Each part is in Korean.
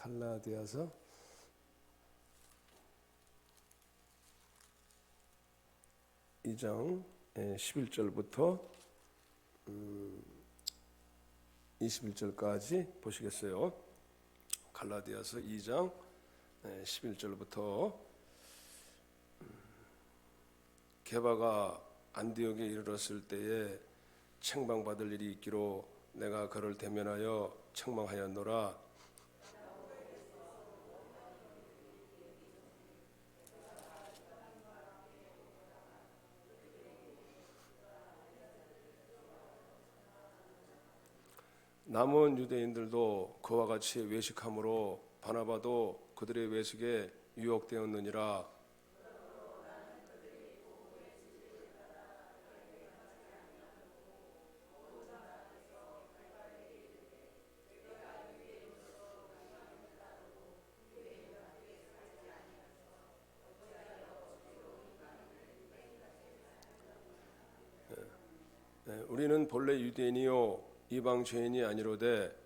갈라디아서 2장 11절부터 21절까지 보시겠어요. 갈라디아서 2장 11절부터 게바가 안디옥에 이르렀을 때에 책망받을 일이 있기로 내가 그를 대면하여 책망하였노라. 남은 유대인들도 그와 같이 외식함으로 바나바도 그들의 외식에 유혹되었느니라. 우리는 본래 유대인이요 이방 죄인이 아니로되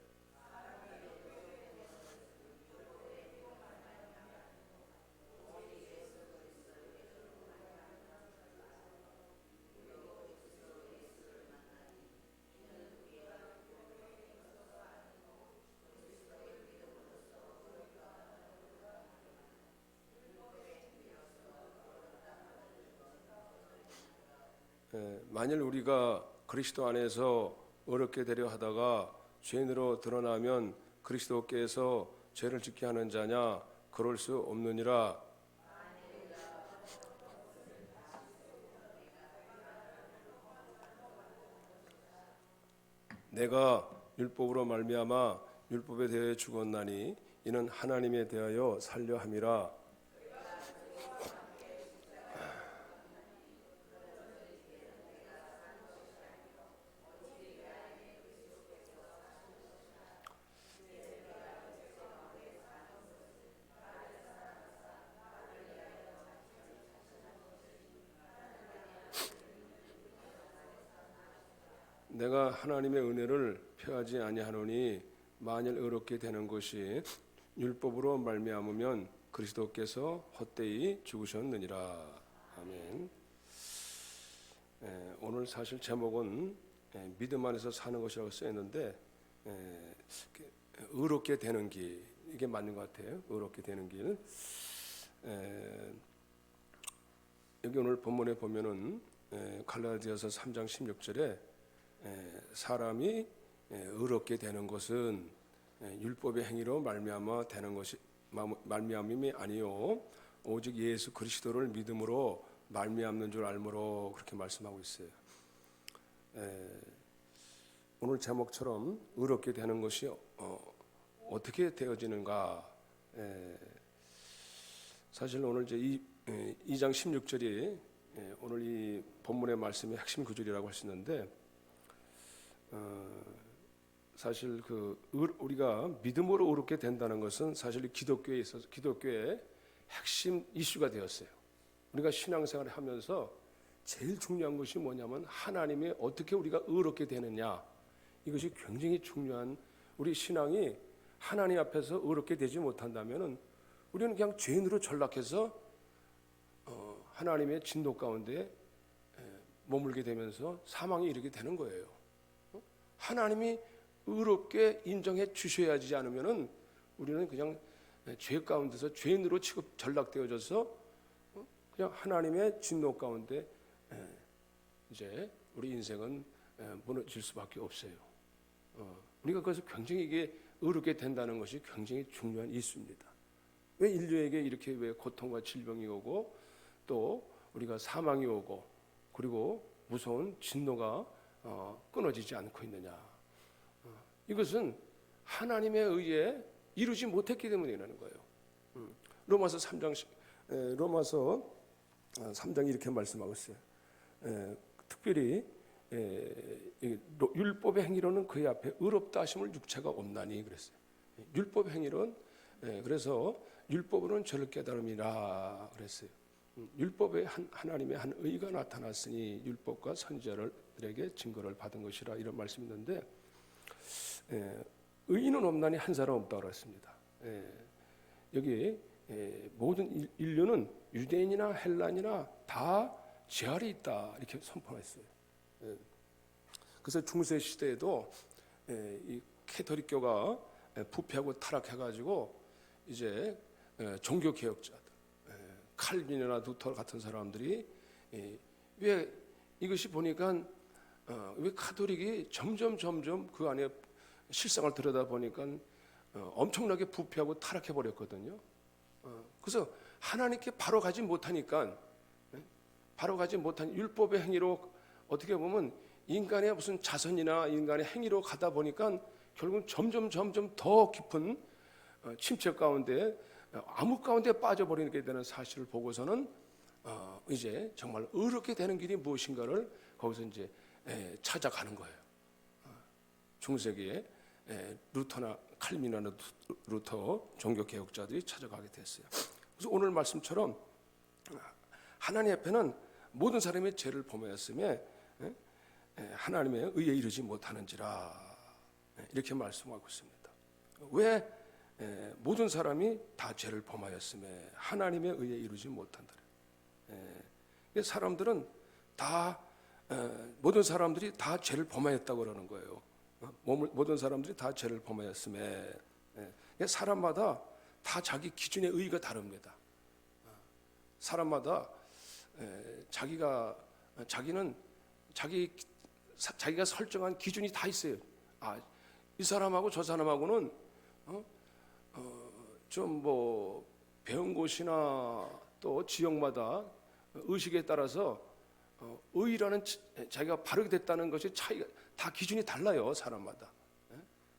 만일 우리가 그리스도 안에서 어렵게 되려 하다가 죄인으로 드러나면 그리스도께서 죄를 짓게 하는 자냐? 그럴 수 없느니라. 내가 율법으로 말미암아 율법에 대하여 죽었나니 이는 하나님에 대하여 살려 함이라. 내가 하나님의 은혜를 표하지 아니하노니 만일 의롭게 되는 것이 율법으로 말미암으면 그리스도께서 헛되이 죽으셨느니라. 아멘. 오늘 사실 제목은 믿음 안에서 사는 것이라고 쓰였는데 의롭게 되는 길, 이게 맞는 것 같아요. 의롭게 되는 길. 여기 오늘 본문에 보면은 갈라디아서 3장 16절에 사람이 의롭게 되는 것은 율법의 행위로 말미암아 되는 것이 말미암음이 아니요 오직 예수 그리스도를 믿음으로 말미암는 줄 알므로 그렇게 말씀하고 있어요. 오늘 제목처럼 의롭게 되는 것이 어떻게 되어지는가? 사실 오늘 이제 2장 16절이 오늘 이 본문의 말씀의 핵심 구절이라고 할 수 있는데. 사실 우리가 믿음으로 의롭게 된다는 것은 사실 기독교에 있어서 기독교의 핵심 이슈가 되었어요. 우리가 신앙생활을 하면서 제일 중요한 것이 뭐냐면 하나님이 어떻게 우리가 의롭게 되느냐, 이것이 굉장히 중요한. 우리 신앙이 하나님 앞에서 의롭게 되지 못한다면은 우리는 그냥 죄인으로 전락해서 하나님의 진노 가운데 머물게 되면서 사망에 이르게 되는 거예요. 하나님이 의롭게 인정해 주셔야지 않으면은 우리는 그냥 죄 가운데서 죄인으로 취급 전락되어져서 그냥 하나님의 진노 가운데 이제 우리 인생은 무너질 수밖에 없어요. 우리가 그래서 굉장히 이게 의롭게 된다는 것이 굉장히 중요한 이슈입니다. 왜 인류에게 이렇게 왜 고통과 질병이 오고 또 우리가 사망이 오고 그리고 무서운 진노가 끊어지지 않고 있느냐? 이것은 하나님에 의해 이루지 못했기 때문이라는 거예요. 로마서 3장 이렇게 말씀하고 있어요. 특별히 율법의 행위로는 그의 앞에 의롭다 하심을 육체가 없나니 그랬어요. 율법 행위론 그래서 율법으로는 저를 깨달음이라 그랬어요. 율법에 하나님의 한 의가 나타났으니 율법과 선지자들에게 증거를 받은 것이라 이런 말씀이 있는데 의인은 없나니 한 사람 없다고 그랬습니다. 여기 모든 인류는 유대인이나 헬란이나 다 제 아래 있다 이렇게 선포했어요. 그래서 중세 시대에도 이 캐톨릭교가 부패하고 타락해가지고 이제 종교 개혁자들, 칼빈이나 루터 같은 사람들이 왜 이것이 보니까 왜 카톨릭이 점점 그 안에 실상을 들여다 보니까 엄청나게 부패하고 타락해 버렸거든요. 그래서 하나님께 바로 가지 못하니까 바로 가지 못한 율법의 행위로 어떻게 보면 인간의 무슨 자선이나 인간의 행위로 가다 보니까 결국 점점 더 깊은 침체 가운데 암흑 가운데 빠져버리게 되는 사실을 보고서는 이제 정말 의롭게 되는 길이 무엇인가를 거기서 이제 찾아가는 거예요. 중세기에 루터나 칼빈이나 루터 종교 개혁자들이 찾아가게 됐어요. 그래서 오늘 말씀처럼 하나님 앞에는 모든 사람이 죄를 범하였으며 하나님의 의에 이르지 못하는지라 이렇게 말씀하고 있습니다. 왜 모든 사람이 다 죄를 범하였으며 하나님의 의에 이르지 못한다. 사람들은 다 모든 사람들이 다 죄를 범하였다고 그러는 거예요. 모든 사람들이 다 죄를 범하였으며 사람마다 다 자기 기준의 의의가 다릅니다. 사람마다 자기는 자기가 설정한 기준이 다 있어요. 이 사람하고 저 사람하고는 좀 뭐 배운 곳이나 또 지역마다 의식에 따라서 의라는 자기가 바르게 됐다는 것이 차이가 다 기준이 달라요. 사람마다.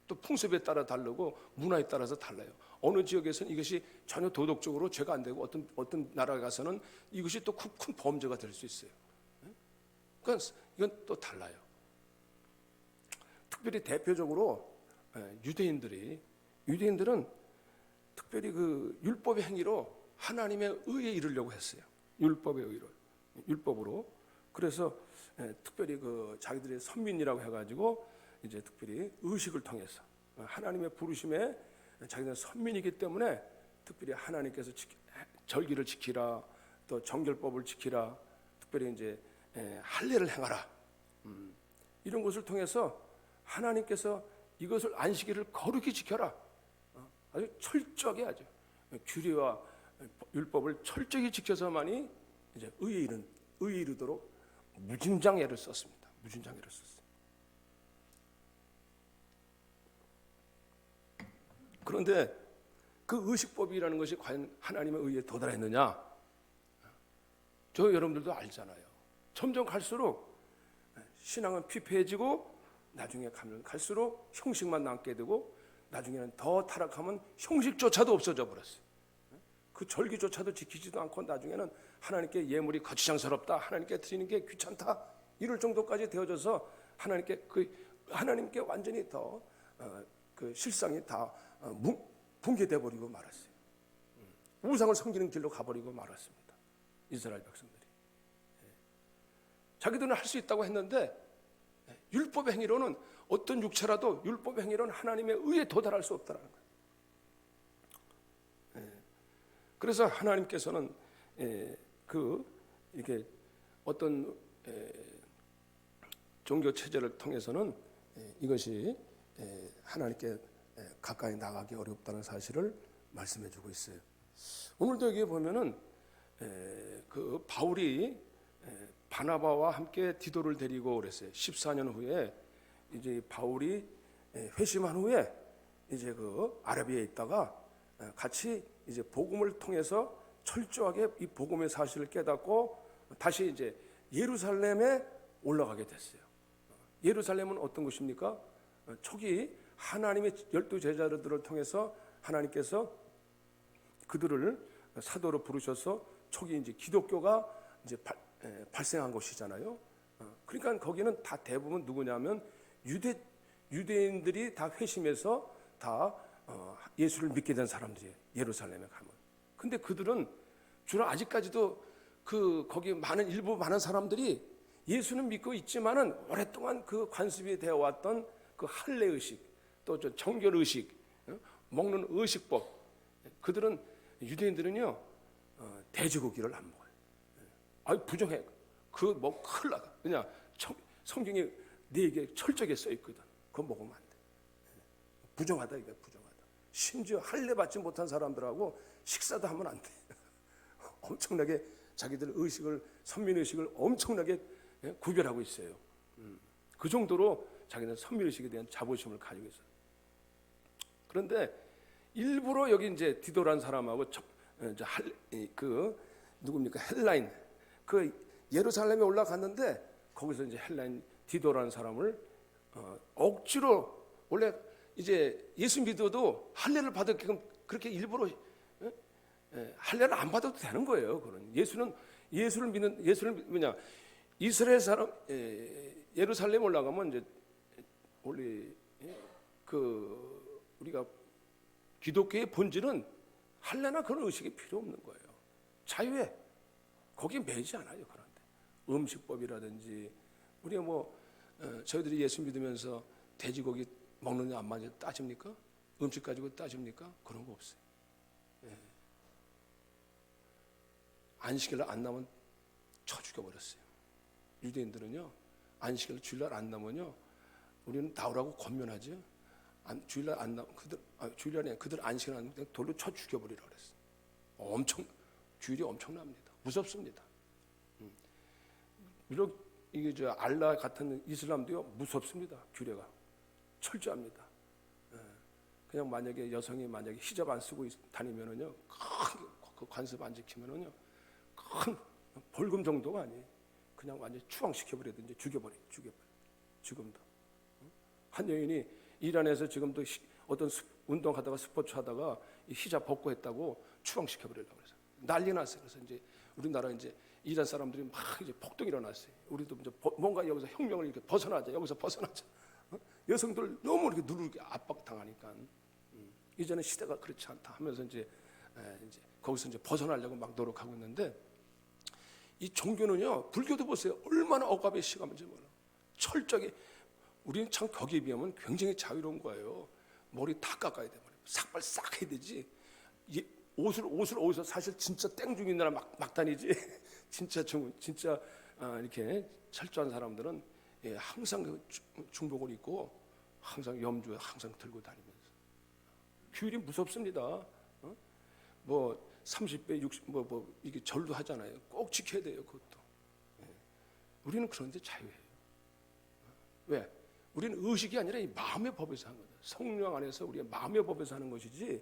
또 풍습에 따라 다르고 문화에 따라서 달라요. 어느 지역에서는 이것이 전혀 도덕적으로 죄가 안 되고 어떤 나라에 가서는 이것이 또 큰 범죄가 될 수 있어요. 그러니까 이건 또 달라요. 특별히 대표적으로 유대인들은 특별히 그 율법의 행위로 하나님의 의에 이르려고 했어요. 율법으로. 그래서 특별히 그 자기들의 선민이라고 해가지고 이제 특별히 의식을 통해서 하나님의 부르심에 자기는 선민이기 때문에 특별히 하나님께서 절기를 지키라, 또 정결법을 지키라, 특별히 이제 할례를 행하라, 이런 것을 통해서 하나님께서 이것을 안식일을 거룩히 지켜라, 아주 철저하게 하죠. 규례와 율법을 철저히 지켜서만이 이제 의에 이르도록 무진장애를 썼습니다. 무진장애를 썼어요. 그런데 그 의식법이라는 것이 과연 하나님의 의에 도달했느냐? 저 여러분들도 알잖아요. 점점 갈수록 신앙은 피폐해지고 나중에 가면 갈수록 형식만 남게 되고 나중에는 더 타락하면 형식조차도 없어져 버렸어요. 그 절기조차도 지키지도 않고 나중에는 하나님께 예물이 거추장스럽다, 하나님께 드리는 게 귀찮다, 이럴 정도까지 되어져서 하나님께 완전히 더 그 실상이 다 붕괴돼 버리고 말았어요. 우상을 섬기는 길로 가버리고 말았습니다. 이스라엘 백성들이 자기들은 할 수 있다고 했는데 율법의 행위로는 어떤 육체라도 율법의 행위로는 하나님의 의에 도달할 수 없다는 거예요. 그래서 하나님께서는 이렇게 어떤 종교 체제를 통해서는 이것이 하나님께 가까이 나가기 어렵다는 사실을 말씀해주고 있어요. 오늘도 여기 보면은 그 바울이 바나바와 함께 디도를 데리고 그랬어요. 14년 후에 이제 바울이 회심한 후에 이제 그 아라비아에 있다가 같이 이제 복음을 통해서 철저하게 이 복음의 사실을 깨닫고 다시 이제 예루살렘에 올라가게 됐어요. 예루살렘은 어떤 곳입니까? 초기 하나님의 12 제자들을 통해서 하나님께서 그들을 사도로 부르셔서 초기 이제 기독교가 이제 발생한 곳이잖아요. 그러니까 거기는 다 대부분 누구냐면 유대인들이 다 회심해서 다 예수를 믿게 된 사람들이에요. 예루살렘에 가면. 근데 그들은 주로 아직까지도 거기 일부 많은 사람들이 예수는 믿고 있지만은 오랫동안 그 관습이 되어 왔던 그 할례 의식, 또 정결 의식, 먹는 의식법. 그들은 유대인들은요 돼지고기를 안 먹어요. 아니 부정해. 그 뭐 큰일 나가. 그냥 성경에 네게 철저하게 써 있거든. 그거 먹으면 안 돼. 부정하다 이게 부정하다. 심지어 할례 받지 못한 사람들하고 식사도 하면 안 돼. 엄청나게 자기들 의식을 선민 의식을 엄청나게 구별하고 있어요. 그 정도로 자기는 선민 의식에 대한 자부심을 가지고 있어요. 그런데 일부러 여기 이제 디도라는 사람하고 그 누굽니까 헬라인 그 예루살렘에 올라갔는데 거기서 이제 헬라인 디도라는 사람을 억지로 원래 이제 예수 믿어도 할례를 받았게끔 그렇게 일부러 할례를 안 받아도 되는 거예요. 그런 예수를 믿는 뭐냐 이스라엘 사람 예루살렘 올라가면 이제 원래 그 우리가 기독교의 본질은 할례나 그런 의식이 필요 없는 거예요. 자유에 거기에 매지 않아요. 그런데 음식법이라든지 우리가 뭐 저희들이 예수 믿으면서 돼지고기 먹느냐 안 맞냐 따집니까? 음식 가지고 따집니까? 그런 거 없어요. 안식일 안 나면 쳐 죽여버렸어요. 유대인들은요 안식일 주일날 안 나면요 우리는 나오라고 권면하죠. 주일날 안 나 주일날에 그들 안식일 안 나면 돌로 쳐 죽여버리라 그랬어요. 엄청 규율이 엄청납니다. 무섭습니다. 비록 이게 저 알라 같은 이슬람도요 무섭습니다. 규례가 철저합니다. 그냥 만약에 여성이 만약에 히잡 안 쓰고 다니면은요 그 관습 안 지키면은요 큰 벌금 정도가 아니에요. 그냥 완전 추방시켜버리든지 죽여버려. 지금도 한 여인이 이란에서 지금도 어떤 운동하다가 스포츠 하다가 히잡 벗고 했다고 추방시켜버리려고 그래서 난리 났어요. 그래서 이제 우리나라 이제 이란 사람들이 막 이제 폭동이 일어났어요. 우리도 이제 뭔가 여기서 혁명을 이렇게 벗어나자. 여기서 벗어나자. 여성들 너무 이렇게 누르게 압박당하니까 이제는 시대가 그렇지 않다 하면서 이제 거기서 이제 벗어나려고 막 노력하고 있는데 이 종교는요 불교도 보세요 얼마나 억압의 시간인지 몰라. 철저하게 우리는 참 거기에 비하면 굉장히 자유로운 거예요. 머리 다 깎아야 돼. 삭발 싹 해야 되지. 옷을 어디서 사실 진짜 땡중이나 막 다니지. 진짜 이렇게 철저한 사람들은 항상 중복을 입고 항상 염주 항상 들고 다니면서 규율이 무섭습니다. 뭐 30배 60 뭐 이게 절도 하잖아요. 꼭 지켜야 돼요. 그것도. 우리는 그런데 자유해요. 왜? 우리는 의식이 아니라 이 마음의 법에서 하는 거다. 성령 안에서 우리의 마음의 법에서 하는 것이지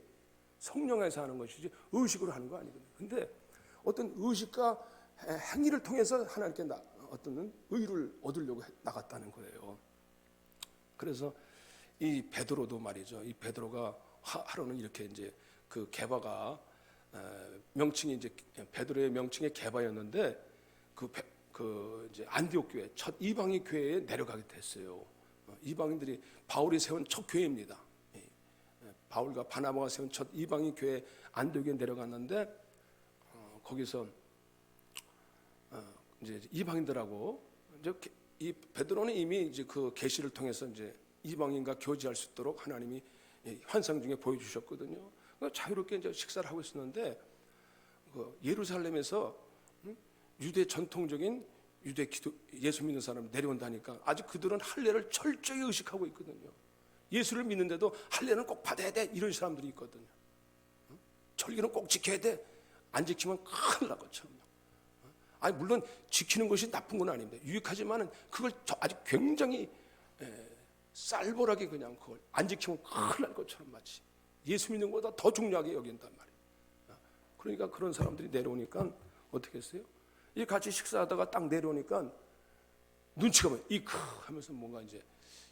성령 안에서 하는 것이지 의식으로 하는 거 아니거든요. 근데 어떤 의식과 행위를 통해서 하나님께 어떤 의를 얻으려고 나갔다는 거예요. 그래서 이 베드로도 말이죠. 이 베드로가 하루는 이렇게 이제 그 게바가 명칭이 이제 베드로의 명칭이 게바였는데 그 이제 안디옥 교회 첫 이방인 교회에 내려가게 됐어요. 이방인들이 바울이 세운 첫 교회입니다. 바울과 바나바가 세운 첫 이방인 교회 안디옥에 내려갔는데 거기서 이제 이방인들하고 이제 이 베드로는 이미 이제 그 계시를 통해서 이제 이방인과 교제할 수 있도록 하나님이 환상 중에 보여주셨거든요. 자유롭게 이제 식사를 하고 있었는데 예루살렘에서 유대 전통적인 유대 예수 믿는 사람이 내려온다니까 아직 그들은 할례를 철저히 의식하고 있거든요. 예수를 믿는데도 할례는 꼭 받아야 돼 이런 사람들이 있거든요. 절기는 꼭 지켜야 돼. 안 지키면 큰일 날 것처럼. 아니 물론 지키는 것이 나쁜 건 아닙니다. 유익하지만은 그걸 아주 굉장히 쌀벌하게 그냥 그걸 안 지키면 큰일 날 것처럼 마치 예수 믿는 것보다 더 중요하게 여긴단 말이에요. 그러니까 그런 사람들이 내려오니까 어떻게 했어요? 이 같이 식사하다가 딱 내려오니까 눈치가 보여. 이크 하면서 뭔가 이제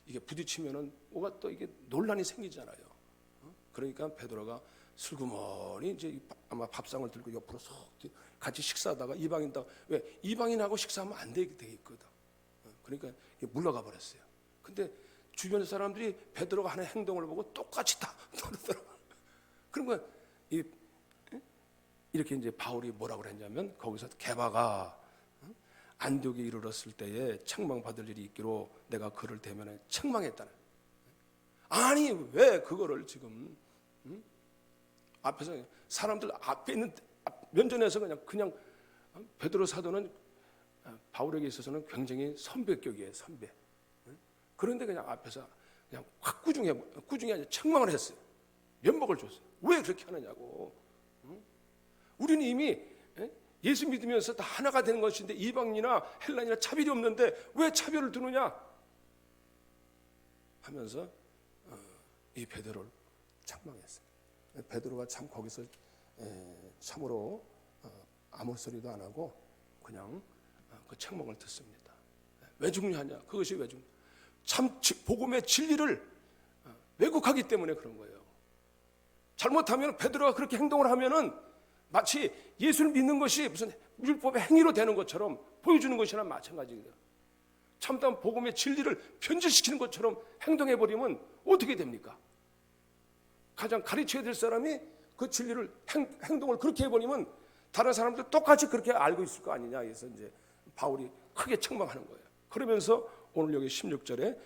이게 부딪히면은 뭐가 또 이게 논란이 생기잖아요. 그러니까 베드로가 슬그머니 이제 아마 밥상을 들고 옆으로 쏙 같이 식사하다가 이방인다 왜 이방인하고 식사하면 안 되게 돼 있거든. 그러니까 물러가 버렸어요. 근데 주변 사람들이 베드로가 하는 행동을 보고 똑같이 다 그러더라고. 그러면 이렇게 이제 바울이 뭐라고 그랬냐면 거기서 게바가 안디옥에 이르렀을 때에 책망받을 일이 있기로 내가 그를 대면에 책망했다는. 아니 왜 그거를 지금 앞에서 사람들 앞에 있는 면전에서 그냥 베드로 사도는 바울에게 있어서는 굉장히 선배격이에요, 선배. 그런데 그냥 앞에서 그냥 확 꾸중이 아니라 책망을 했어요. 면목을 줬어요. 왜 그렇게 하느냐고. 우리는 이미 예수 믿으면서 다 하나가 되는 것인데 이방인이나 헬라인이나 차별이 없는데 왜 차별을 두느냐 하면서 이 베드로를 책망했어요. 베드로가 참 거기서 참으로 아무 소리도 안 하고 그냥 그 책망을 듣습니다. 왜 중요하냐? 그것이 왜 중요하냐? 참 복음의 진리를 왜곡하기 때문에 그런 거예요. 잘못하면 베드로가 그렇게 행동을 하면은 마치 예수를 믿는 것이 무슨 율법의 행위로 되는 것처럼 보여주는 것이나 마찬가지예요. 참다운 복음의 진리를 변질시키는 것처럼 행동해버리면 어떻게 됩니까? 가장 가르쳐야 될 사람이 그 진리를 행동을 그렇게 해버리면 다른 사람들 똑같이 그렇게 알고 있을 거 아니냐 해서 이제 바울이 크게 책망하는 거예요. 그러면서 오늘 여기 16절에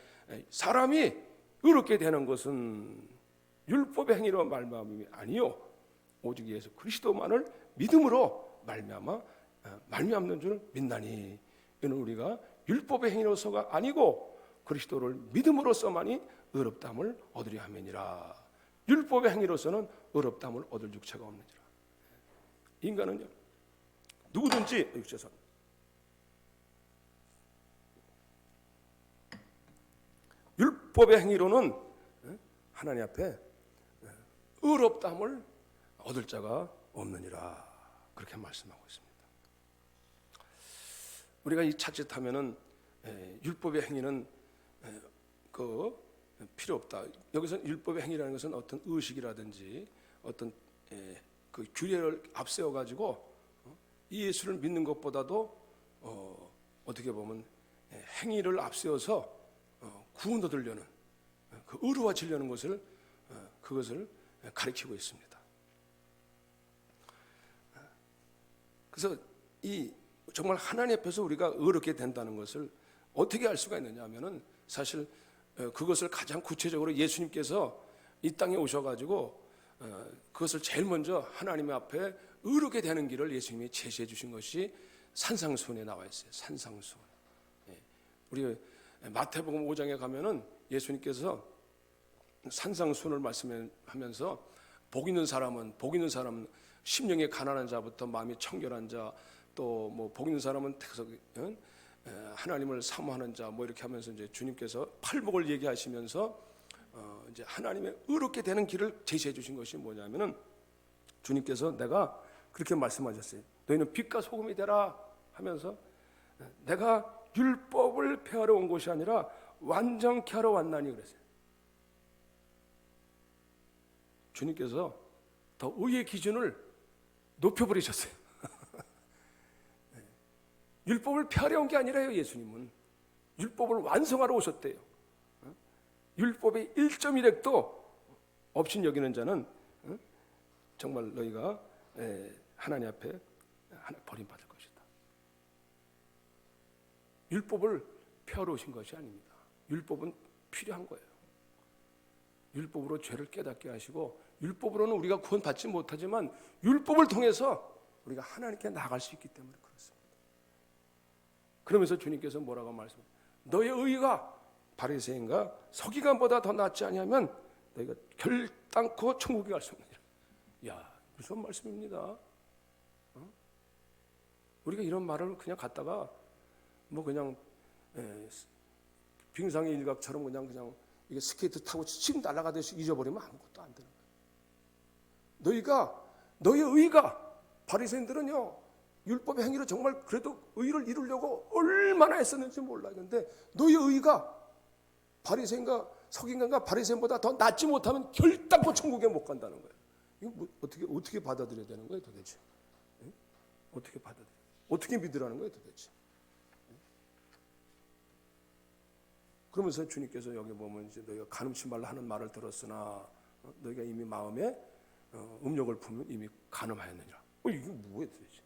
사람이 의롭게 되는 것은 율법의 행위로 말미암음이 아니요 오직 예수 그리스도만을 믿음으로 말미암는 줄 믿나니 이는 우리가 율법의 행위로서가 아니고 그리스도를 믿음으로서만이 의롭다함을 얻으려 함이니라. 율법의 행위로서는 의롭다함을 얻을 육체가 없느니라. 인간은요 누구든지 육체선 율법의 행위로는 하나님 앞에 의롭다함을 얻을 자가 없느니라. 그렇게 말씀하고 있습니다. 우리가 이 자칫하면은 율법의 행위는 필요 없다. 여기서 율법의 행위라는 것은 어떤 의식이라든지 어떤 그 규례를 앞세워 가지고 이 예수를 믿는 것보다도 어떻게 보면 행위를 앞세워서 구원 얻으려는 그 의로워지려는 것을 그것을 가리키고 있습니다. 그래서 이 정말 하나님 앞에서 우리가 의롭게 된다는 것을 어떻게 알 수가 있느냐 하면은 사실 그것을 가장 구체적으로 예수님께서 이 땅에 오셔가지고 그것을 제일 먼저 하나님 앞에 의롭게 되는 길을 예수님이 제시해 주신 것이 산상수훈에 나와 있어요. 산상수훈. 우리 마태복음 5장에 가면은 예수님께서 산상수훈을 말씀하면서 복 있는 사람은 심령이 가난한 자부터 마음이 청결한 자, 또 뭐 복 있는 사람은 하나님을 사모하는 자, 뭐 이렇게 하면서 이제 주님께서 팔복을 얘기하시면서 이제 하나님의 의롭게 되는 길을 제시해 주신 것이 뭐냐면은 주님께서 내가 그렇게 말씀하셨어요. 너희는 빛과 소금이 되라 하면서 내가 율법을 폐하러 온 것이 아니라 완전케 하러 왔나니 그랬어요. 주님께서 더 의의 기준을 높여버리셨어요. 율법을 폐하려 온 게 아니라요. 예수님은 율법을 완성하러 오셨대요. 율법의 1.1획도 없인 여기는 자는 정말 너희가 하나님 앞에 버림받을 것이다. 율법을 폐하러 오신 것이 아닙니다. 율법은 필요한 거예요. 율법으로 죄를 깨닫게 하시고 율법으로는 우리가 구원받지 못하지만 율법을 통해서 우리가 하나님께 나아갈 수 있기 때문에 그렇습니다. 그러면서 주님께서 뭐라고 말씀하세요? 너의 의가 바리새인과 서기관보다 더 낫지 아니하면 너희가 결단코 천국에 갈 수 없느니라. 야, 무슨 말씀입니다. 우리가 이런 말을 그냥 갖다가 뭐 그냥 빙상의 일각처럼 그냥 이게 스케이트 타고 침 날아가듯이 잊어버리면 아무것도 안 되는 거예요. 너의 의가 바리새인들은요 율법의 행위로 정말 그래도 의를 이루려고 얼마나 애썼는지 몰라요. 그런데 너의 의가 바리새인과 서기관과 바리새인보다 더 낫지 못하면 결단코 천국에 못 간다는 거예요. 이거 뭐 어떻게 받아들여야 되는 거예요, 도대체? 응? 어떻게 믿으라는 거예요, 도대체? 그러면서 주님께서 여기 보면 이제 너희가 간음치 말라 하는 말을 들었으나 너희가 이미 마음에 음욕을 품으면 이미 간음하였느니라. 이게 뭐예요, 도대체?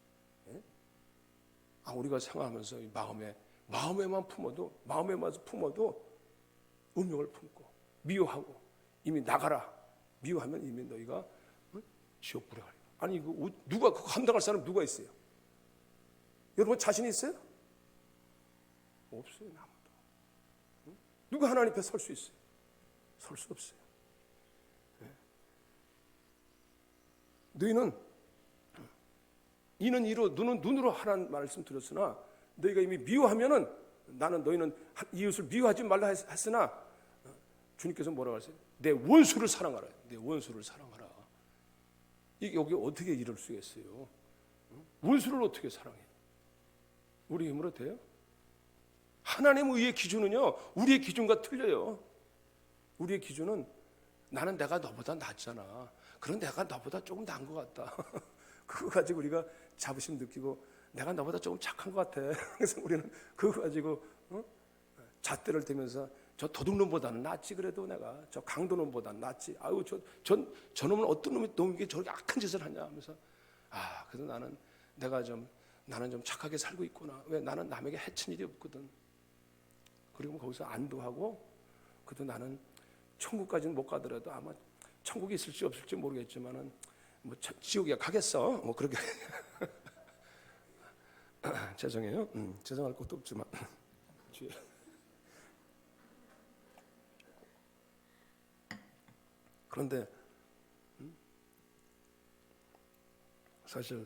예? 우리가 생각하면서 마음에만 품어도 음욕을 품고 미워하고 이미 나가라. 미워하면 이미 너희가 지옥 불에 가리라. 아니 이거 누가 그거 감당할 사람 누가 있어요? 여러분 자신 있어요? 없어요. 아무도. 누가 하나님 앞에 설 수 있어요? 설 수 없어요. 너희는 이는 이로 눈은 눈으로 하라는 말씀 드렸으나 너희가 이미 미워하면은 나는 너희는 이웃을 미워하지 말라 했으나 주님께서 뭐라고 하세요? 내 원수를 사랑하라. 내 원수를 사랑하라. 이게 여기 어떻게 이럴 수 있어요? 원수를 어떻게 사랑해요? 우리 힘으로 돼요? 하나님의 의의 기준은요 우리의 기준과 틀려요. 우리의 기준은 나는 내가 너보다 낫잖아. 그런 내가 너보다 조금 나은 것 같다. 그거 가지고 우리가 자부심 느끼고 내가 너보다 조금 착한 것 같아. 그래서 우리는 그거 가지고 잣대를 대면서 저 도둑놈보다는 낫지. 그래도 내가 저 강도놈보다는 낫지. 아유 저놈은 어떤 놈이 저렇게 악한 짓을 하냐 하면서 그래서 나는 좀 착하게 살고 있구나. 왜 나는 남에게 해친 일이 없거든. 그리고 거기서 안도하고 그래도 나는 천국까지는 못 가더라도 아마 천국이 있을지 없을지 모르겠지만은 뭐 지옥에 가겠어. 뭐 그렇게 죄송해요. 죄송할 것도 없지만 그런데 사실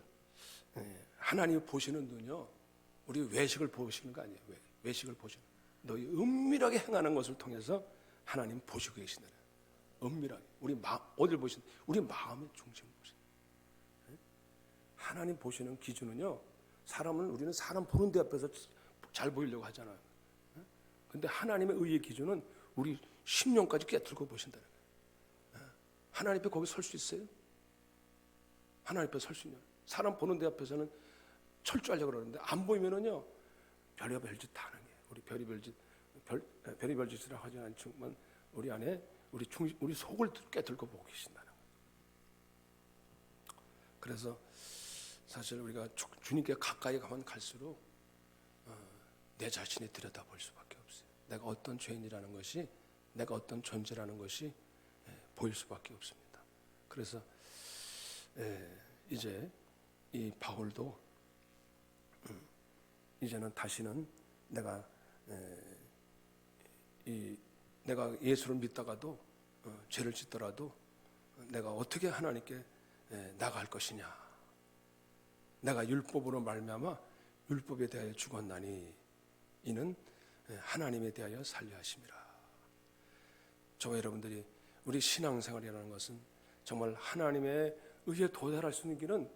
하나님이 보시는 눈요 우리 외식을 보시는 거 아니에요. 외식을 보시는 너희 은밀하게 행하는 것을 통해서 하나님 보시고 계시는 은밀하게 우리 어딜 보시는 우리 마음의 중심을 보시는 하나님 보시는 기준은요 우리는 사람 보는 데 앞에서 잘 보이려고 하잖아요. 근데 하나님의 의의 기준은 우리 심령까지 깨뜨리고 보신다는 거예요. 하나님 앞에 거기 설 수 있어요? 하나님 앞에 설 수 있냐? 사람 보는 데 앞에서는 철저하려고 그러는데 안 보이면은요 별의별 짓 다 하는 거예요. 우리 별의별 짓을 하지 않지만 우리 안에 우리 속을 깨뜨리고 보고 계신다는 거예요. 그래서 사실 우리가 주님께 가까이 가면 갈수록 내 자신이 들여다볼 수밖에 없어요. 내가 어떤 죄인이라는 것이 내가 어떤 존재라는 것이 보일 수밖에 없습니다. 그래서 이제 이 바울도 이제는 다시는 내가 예수를 믿다가도 죄를 짓더라도 내가 어떻게 하나님께 나갈 것이냐. 내가 율법으로 말미암아 율법에 대하여 죽었나니 이는 하나님에 대하여 살려 하심이라. 저와 여러분들이 우리 신앙생활이라는 것은 정말 하나님의 의에 도달할 수 있는 길은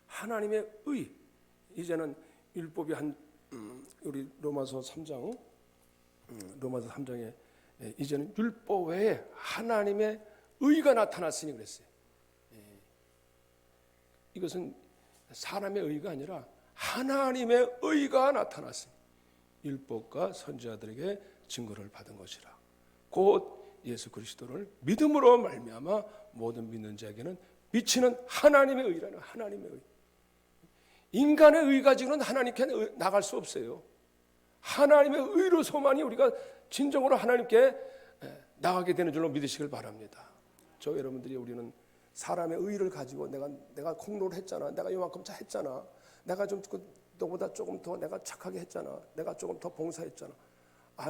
하나님의 의. 이제는 율법이 우리 로마서 3장에 이제는 율법 외에 하나님의 의가 나타났으니 그랬어요. 이것은 사람의 의가 아니라 하나님의 의가 나타났어요. 율법과 선지자들에게 증거를 받은 것이라. 곧 예수 그리스도를 믿음으로 말미암아 모든 믿는 자에게는 미치는 하나님의 의라는 하나님의 의. 인간의 의 가지고는 하나님께 나갈 수 없어요. 하나님의 의로서만이 우리가 진정으로 하나님께 나가게 되는 줄로 믿으시길 바랍니다. 저 여러분들이 우리는 사람의 의를 가지고 내가 공로를 했잖아. 내가 요만큼 했잖아. 내가 좀 너보다 조금 더 내가 착하게 했잖아. 내가 조금 더 봉사했잖아.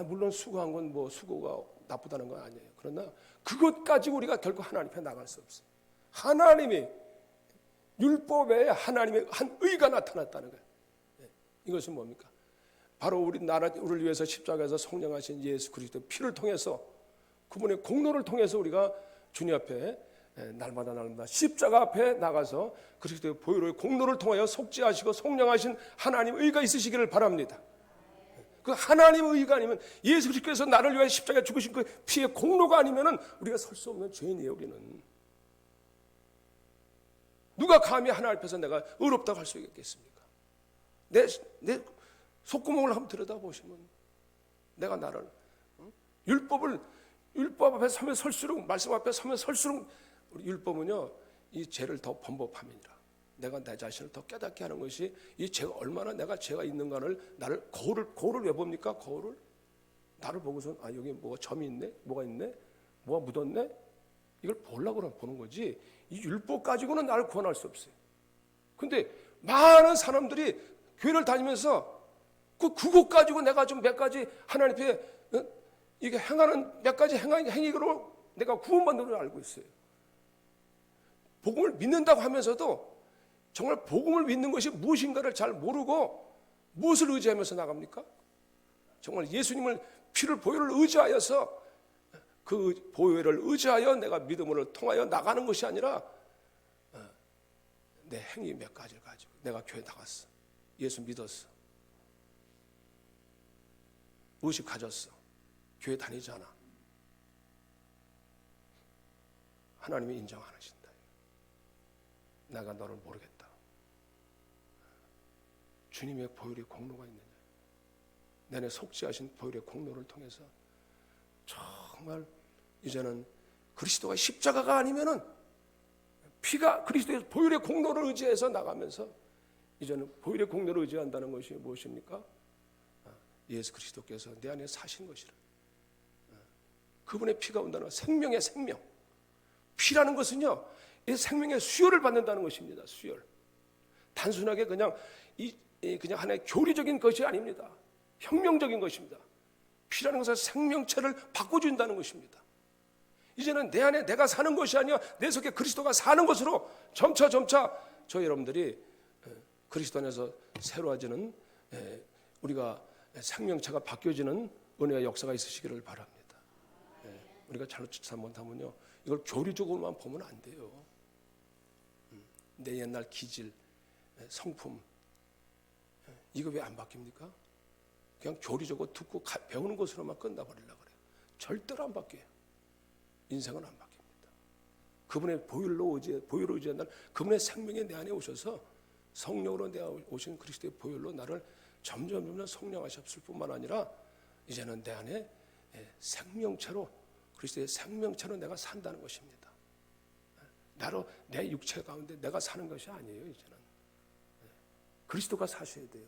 물론 수고한 건 뭐 수고가 나쁘다는 건 아니에요. 그러나 그것 가지고 우리가 결국 하나님 앞에 나갈 수 없어요. 하나님이 율법에 하나님의 한 의가 나타났다는 거예요. 이것은 뭡니까? 바로 우리를 위해서 십자가에서 성령하신 예수 그리스도의 피를 통해서 그분의 공로를 통해서 우리가 주님 앞에 날마다 십자가 앞에 나가서 그리스도의 보혈의 공로를 통하여 속죄하시고 성령하신 하나님의 의가 있으시기를 바랍니다. 그 하나님의 의가 아니면 예수 그리스도께서 나를 위해 십자가에 죽으신 그 피의 공로가 아니면은 우리가 설 수 없는 죄인이에요. 우리는 누가 감히 하나님 앞에서 내가 의롭다고 할 수 있겠습니까? 내 속구멍을 한번 들여다보시면 내가 나를 율법 앞에 서면 설수록 말씀 앞에 서면 설수록 우리 율법은요 이 죄를 더 번복함이니라. 내가 내 자신을 더 깨닫게 하는 것이 이 죄가 얼마나 내가 죄가 있는가를 나를 거울을 왜 봅니까? 거울을 나를 보고서 여기 뭐가 점이 있네, 뭐가 있네, 뭐가 묻었네 이걸 보려고 보는 거지. 이 율법 가지고는 나를 구원할 수 없어요. 근데 많은 사람들이 교회를 다니면서 그것 가지고 내가 좀 몇 가지 하나님 앞에 이게 행하는 몇 가지 행위로 내가 구원받는 걸 알고 있어요. 복음을 믿는다고 하면서도 정말 복음을 믿는 것이 무엇인가를 잘 모르고 무엇을 의지하면서 나갑니까? 정말 예수님을 피를 보혈을 의지하여서 그 보혈을 의지하여 내가 믿음을 통하여 나가는 것이 아니라 내 행위 몇 가지를 가지고 내가 교회 나갔어. 예수 믿었어. 의식 가졌어. 교회 다니잖아. 하나님이 인정 안 하신다. 내가 너를 모르겠다. 주님의 보혈의 공로가 있느냐. 내 안에 속죄하신 보혈의 공로를 통해서 정말 이제는 그리스도가 십자가가 아니면은 피가 그리스도의 보혈의 공로를 의지해서 나가면서 이제는 보혈의 공로를 의지한다는 것이 무엇입니까? 예수 그리스도께서 내 안에 사신 것이라. 그분의 피가 온다는 것, 생명의 생명. 피라는 것은요, 이 생명의 수혈을 받는다는 것입니다. 수혈. 단순하게 그냥 그냥 하나의 교리적인 것이 아닙니다. 혁명적인 것입니다. 피라는 것은 생명체를 바꿔준다는 것입니다. 이제는 내 안에 내가 사는 것이 아니라 내 속에 그리스도가 사는 것으로 점차 저희 여러분들이 그리스도 안에서 새로워지는 우리가 생명체가 바뀌어지는 은혜의 역사가 있으시기를 바랍니다. 우리가 잘못하면요, 이걸 교리적으로만 보면 안 돼요. 내 옛날 기질, 성품, 이거 왜 안 바뀝니까? 그냥 교리적으로 듣고 배우는 것으로만 끝나버리려고 그래요. 절대로 안 바뀌어요. 인생은 안 바뀝니다. 그분의 보혈로 의지한다는 그분의 생명이 내 안에 오셔서 성령으로 내 안에 오신 그리스도의 보혈로 나를 점점 성령하셨을 뿐만 아니라 이제는 내 안에 생명체로 그리스도의 생명체로 내가 산다는 것입니다. 나로 내 육체 가운데 내가 사는 것이 아니에요. 이제는 그리스도가 사셔야 돼요.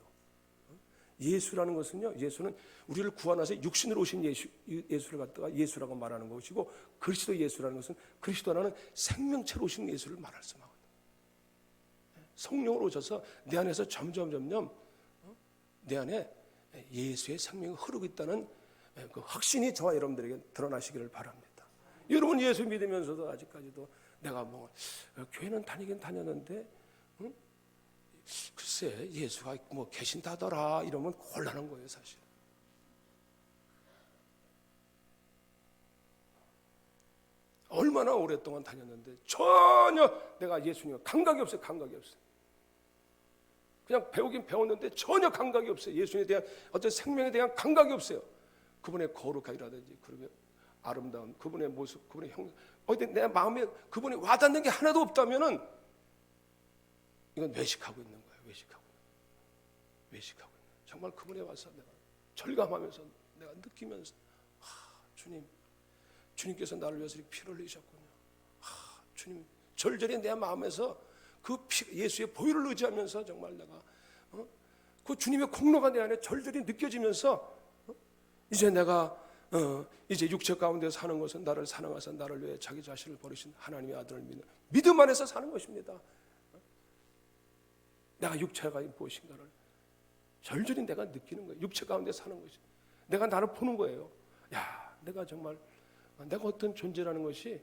예수라는 것은요, 예수는 우리를 구원하셔서 육신으로 오신 예수를 갖다가 예수라고 말하는 것이고, 그리스도 예수라는 것은 그리스도라는 생명체로 오신 예수를 말할 수 있거든요. 성령으로 오셔서 내 안에서 점점 내 안에 예수의 생명이 흐르고 있다는 그 확신이 저와 여러분들에게 드러나시기를 바랍니다. 여러분 예수 믿으면서도 아직까지도 내가 뭐 교회는 다니긴 다녔는데 글쎄 예수가 뭐 계신다더라 이러면 곤란한 거예요. 사실 얼마나 오랫동안 다녔는데 전혀 내가 예수님과 감각이 없어요. 감각이 없어요. 그냥 배우긴 배웠는데 전혀 감각이 없어요. 예수님에 대한 어떤 생명에 대한 감각이 없어요. 그분의 거룩함이라든지 그러면 아름다움, 그분의 모습, 그분의 형, 어디 내 마음에 그분이 와닿는 게 하나도 없다면은 이건 외식하고 있는 거예요. 외식하고 있는. 정말 그분에 와서 내가 절감하면서 내가 느끼면서 주님께서 나를 위해서 이렇게 피를 흘리셨군요. 주님 절절히 내 마음에서 그 예수의 보혈을 의지하면서 정말 내가 그 주님의 공로가 내 안에 절절히 느껴지면서 이제 내가 이제 육체 가운데 사는 것은 나를 사랑하사 나를 위해 자기 자신을 버리신 하나님의 아들을 믿는 믿음 안에서 사는 것입니다. 내가 육체가 무엇인가를 절절히 내가 느끼는 거예요. 육체 가운데 사는 것이 내가 나를 보는 거예요. 야, 내가 정말 내가 어떤 존재라는 것이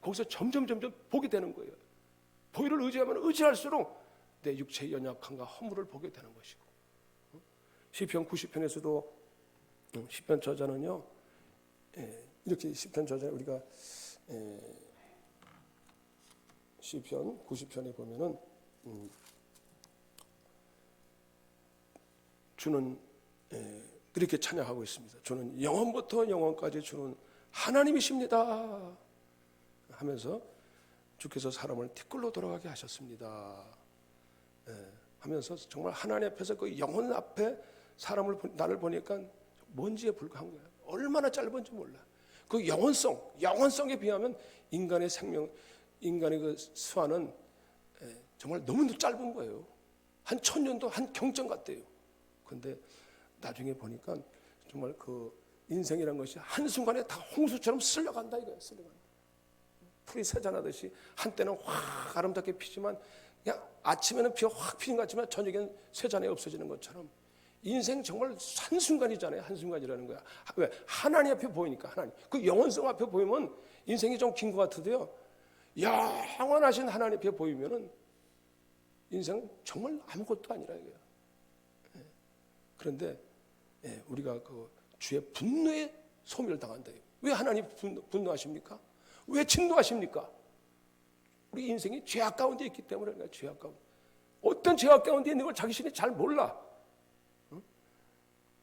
거기서 점점 보게 되는 거예요. 보혈을 의지하면 의지할수록 내 육체의 연약함과 허물을 보게 되는 것이고, 시편 90편에서도 시편 저자는요 이렇게 시편 저자 우리가 시편 90편에 보면은 주는 이렇게 찬양하고 있습니다. 주는 영원부터 영원까지 주는 하나님이십니다 하면서 주께서 사람을 티끌로 돌아가게 하셨습니다 하면서 정말 하나님 앞에서 그 영혼 앞에 나를 보니까 먼지에 불과한 거예요. 얼마나 짧은지 몰라. 그 영혼성에 비하면 인간의 생명, 인간의 그 수완은 정말 너무 짧은 거예요. 한 1000년도 한 경전 같대요. 근데 나중에 보니까 정말 그 인생이란 것이 한순간에 다 홍수처럼 쓸려간다 이거예요. 쓸려간다. 풀이 새자나듯이 한때는 확 아름답게 피지만 그냥 아침에는 비가 확 피는 것 같지만 저녁에는 새자나에 없어지는 것처럼 인생 정말 한순간이잖아요. 한순간이라는 거야. 왜? 하나님 앞에 보이니까. 하나님. 그 영원성 앞에 보이면 인생이 좀 긴 것 같아도요, 영원하신 하나님 앞에 보이면은 인생은 정말 아무것도 아니라 이거야. 그런데 우리가 그 주의 분노에 소멸 당한다. 왜 하나님 분노하십니까? 왜 진노하십니까? 우리 인생이 죄악 가운데 있기 때문에. 그러니까 죄악 가운데, 어떤 죄악 가운데 있는 걸 자기신이 잘 몰라.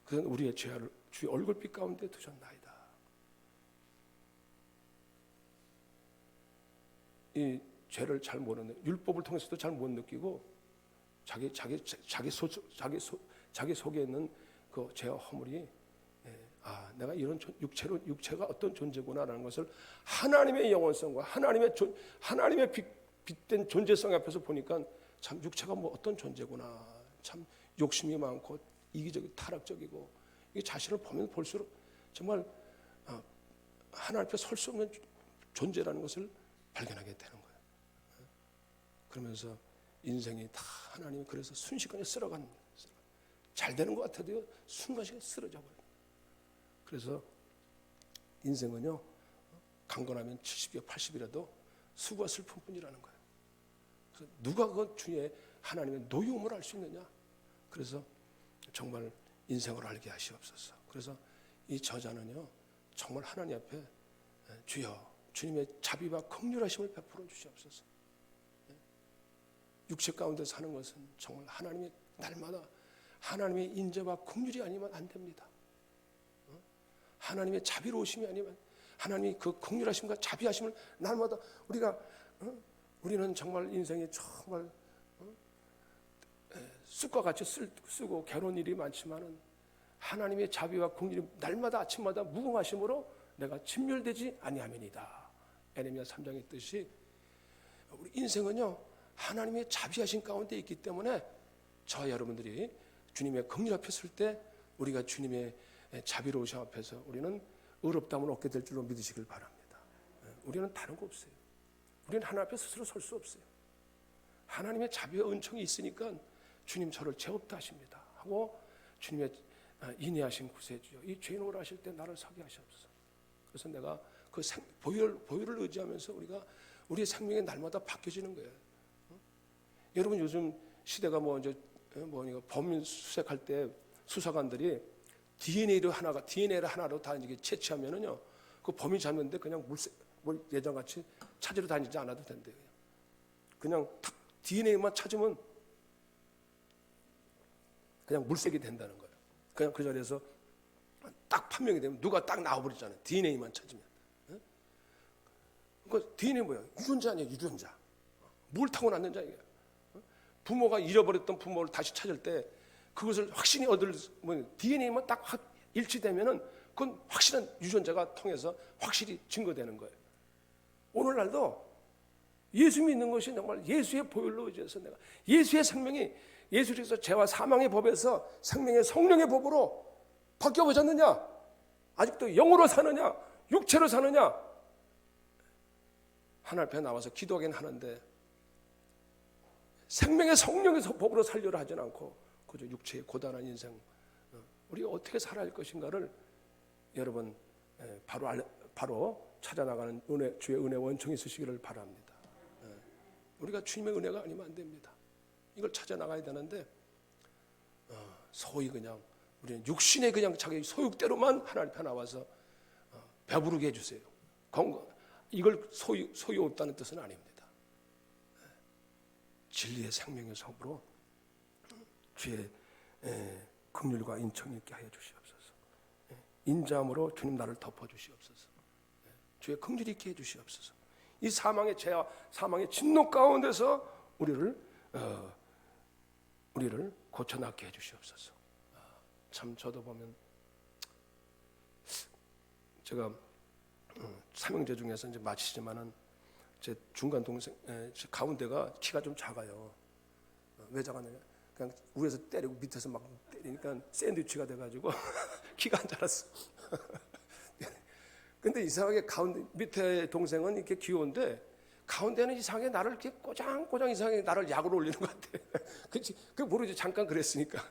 그래서 우리의 죄를 주의 얼굴빛 가운데 두셨나이다. 이 죄를 잘 모르는, 율법을 통해서도 잘 못 느끼고 자기 속에 있는 그 죄와 허물이, 내가 이런 육체가 어떤 존재구나라는 것을 하나님의 영원성과 하나님의 빛된 존재성 앞에서 보니까 참 육체가 뭐 어떤 존재구나, 참 욕심이 많고 이기적이고 타락적이고, 이 자신을 보면 볼수록 정말 하나님 앞에 설 수 없는 존재라는 것을 발견하게 되는 거예요. 그러면서 인생이 다 하나님이 그래서 순식간에 쓸어가는 거예요. 잘 되는 것 같아도요, 순간식에 쓰러져 버려요. 그래서 인생은요, 강건하면 70이고 80이라도 수고와 슬픔뿐이라는 거예요. 그래서 누가 그 주의 하나님의 노여움을 알 수 있느냐? 그래서 정말 인생을 알게 하시옵소서. 그래서 이 저자는요, 정말 하나님 앞에 주여 주님의 자비와 긍휼하심을 베풀어 주시옵소서. 육체 가운데 사는 것은 정말 하나님의 날마다 하나님의 인재와 긍휼이 아니면 안 됩니다. 하나님의 자비로우심이 아니면, 하나님의 그 긍휼하심과 자비하심을 날마다 우리는 정말 인생이 정말 쑥과 같이 쓰고 괴로운 일이 많지만은 하나님의 자비와 긍휼이 날마다 아침마다 무궁하심으로 내가 진멸되지 아니하면이다. 에레미야 3장의 뜻이, 우리 인생은요 하나님의 자비하신 가운데 있기 때문에 저와 여러분들이 주님의 긍휼 앞에 설 때 우리가 주님의 자비로우심 앞에서 우리는 의롭다함을 얻게 될 줄로 믿으시길 바랍니다. 우리는 다른 거 없어요. 우리는 하나님 앞에 스스로 설 수 없어요. 하나님의 자비와 은총이 있으니까 주님 저를 죄 없다 하십니다 하고, 주님의 인내하신 구세주여 이 죄인 오라 하실 때 나를 서게 하시옵소서. 그래서 내가 그 보혈을 의지하면서 우리의 생명이 날마다 바뀌어지는 거예요. 여러분 요즘 시대가 범인 수색할 때 수사관들이 DNA를 하나로 다 이게 채취하면은요, 그 범인 잡는데 그냥 예전같이 찾으러 다니지 않아도 된대요. 그냥 딱 DNA만 찾으면 그냥 물색이 된다는 거예요. 그냥 그 자리에서 딱 판명이 되면 누가 딱 나와버리잖아요. DNA만 찾으면. 그러니까 DNA 뭐야? 유전자 아니야, 유전자. 뭘 타고났는지 이게. 부모가 잃어버렸던 부모를 다시 찾을 때 그것을 확신이 DNA만 딱 일치되면은 그건 확실한 유전자가 통해서 확실히 증거되는 거예요. 오늘날도 예수 믿는 것이 정말 예수의 보혈로 의지해서 내가 예수의 생명이, 예수께서 죄와 사망의 법에서 생명의 성령의 법으로 바뀌어보셨느냐? 아직도 영으로 사느냐? 육체로 사느냐? 하나님 앞에 나와서 기도하긴 하는데 생명의 성령의 법으로 살려라 하진 않고 그저 육체의 고단한 인생, 우리가 어떻게 살아야 할 것인가를 여러분 바로 찾아나가는 주의 은혜 원총이 있으시기를 바랍니다. 우리가 주님의 은혜가 아니면 안 됩니다. 이걸 찾아나가야 되는데 소위 그냥 우리는 육신의 그냥 자기 소욕대로만 하나님 앞에 나와서 배부르게 해주세요. 이걸 소유 없다는 뜻은 아닙니다. 진리의 생명의 성부로 주의 긍휼과 인청이 있게 하여 주시옵소서. 인자함으로 주님 나를 덮어주시옵소서. 주의 긍휼이 있게 해주시옵소서. 이 사망의 죄와 사망의 진노 가운데서 우리를 고쳐낫게 해주시옵소서. 참 저도 보면 제가 삼형제 중에서 이제 마치지만은 제 중간 동생, 제 가운데가 키가 좀 작아요. 왜 작았느냐? 그냥 위에서 때리고 밑에서 막 때리니까 샌드위치가 돼가지고 키가 안 자랐어. 근데 이상하게 가운데 밑에 동생은 이렇게 귀여운데 가운데는 이상하게 나를 이렇게 꼬장꼬장 이상하게 나를 약으로 올리는 것 같아. 그렇지? 그 모르지 잠깐 그랬으니까.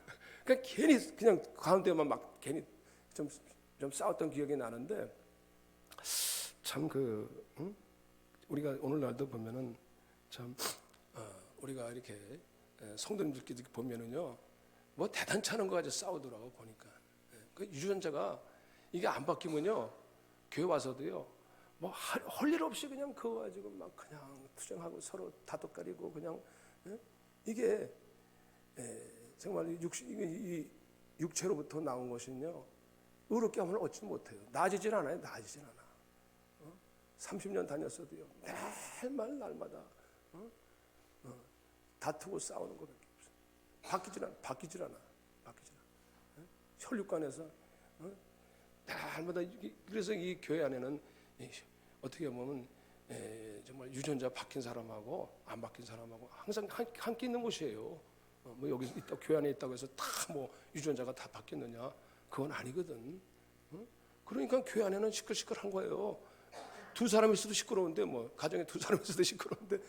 그러니까 괜히 그냥 가운데만 막 괜히 좀 싸웠던 기억이 나는데 참 우리가 오늘날도 보면은 참 우리가 이렇게 성도님들끼리 보면은요 뭐 대단치 않은 거 가지고 싸우더라고 보니까. 그 유전자가 이게 안 바뀌면요 교회 와서도요 뭐 할 일 없이 그냥 그거 가지고 막 그냥 투정하고 서로 다독거리고 그냥 이게 정말 이 육체로부터 나온 것은요 의롭게 함을 얻지 못해요. 나아지질 않아요. 나아지질 않아. 30년 다녔어도요 매일말 날마다 다투고 싸우는 것밖에 없어요. 바뀌질 않아. 혈육관에서 날마다 그래서 이 교회 안에는 어떻게 보면 정말 유전자 바뀐 사람하고 안 바뀐 사람하고 항상 함께 있는 곳이에요. 뭐 여기 있다 교회 안에 있다고 해서 다 뭐 유전자가 다 바뀌었느냐? 그건 아니거든. 그러니까 교회 안에는 시끌시끌한 거예요. 두 사람 있어도 시끄러운데 뭐 가정에 두 사람 있어도 시끄러운데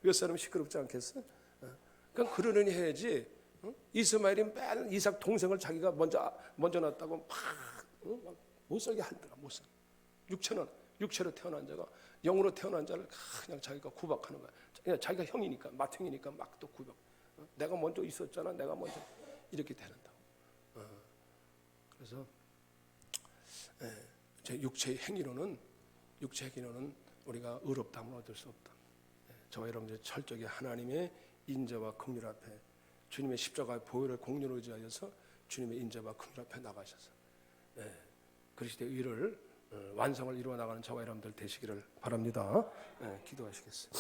몇 사람이 시끄럽지 않겠어? 그러니까 그러려니 해야지. 이스마엘이 맨 이삭 동생을 자기가 먼저 낳았다고 막 못 살게 하더라. 못 살. 육체로 태어난 자가 영으로 태어난 자를 그냥 자기가 구박하는 거야. 그냥 자기가 형이니까 맏형이니까 막 또 구박. 내가 먼저 있었잖아. 내가 먼저 이렇게 되는다고. 그래서 제 육체의 행위로는 우리가 의롭다함을 얻을 수 없다. 저와 여러분들 철저히 하나님의 인자와 긍휼 앞에 주님의 십자가의 보혈의 공로를 의지하여서 주님의 인자와 긍휼 앞에 나가셔서 그리스도의 의를 완성을 이루어 나가는 저와 여러분들 되시기를 바랍니다. 기도하시겠습니다.